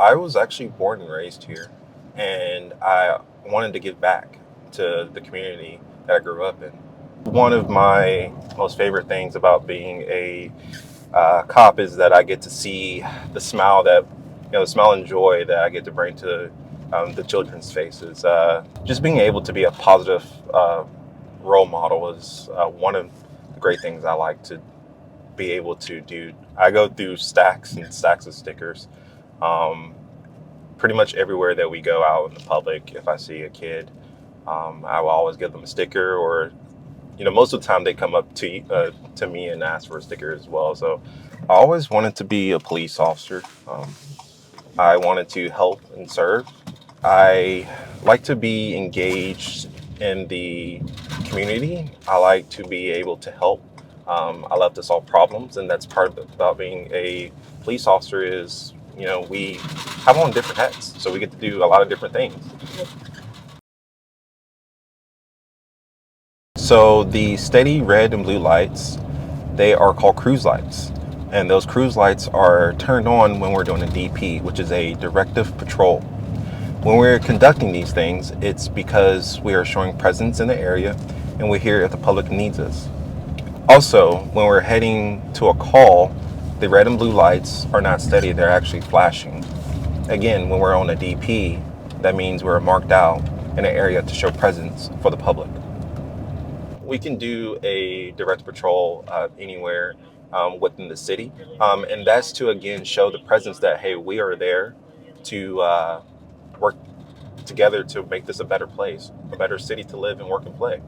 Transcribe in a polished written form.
I was actually born and raised here, and I wanted to give back to the community that I grew up in. One of my most favorite things about being a cop is that I get to see the smile the smile and joy that I get to bring to the children's faces. Just being able to be a positive role model is one of the great things I like to be able to do. I go through stacks and stacks of stickers. Um, Pretty much everywhere that we go out in the public, if I see a kid, I will always give them a sticker, or most of the time they come up to me and ask for a sticker as well. So I always wanted to be a police officer. I wanted to help and serve. I like to be engaged in the community. I like to be able to help. I love to solve problems, and that's part of about being a police officer is, we have on different hats, so we get to do a lot of different things. So the steady red and blue lights, they are called cruise lights. And those cruise lights are turned on when we're doing a DP, which is a directive patrol. When we're conducting these things, it's because we are showing presence in the area and we're here if the public needs us. Also, when we're heading to a call, the red and blue lights are not steady, they're actually flashing. Again, when we're on a DP, that means we're marked out in an area to show presence for the public. We can do a direct patrol anywhere within the city. And that's to, again, show the presence that, hey, we are there to work together to make this a better place, a better city to live and work and play.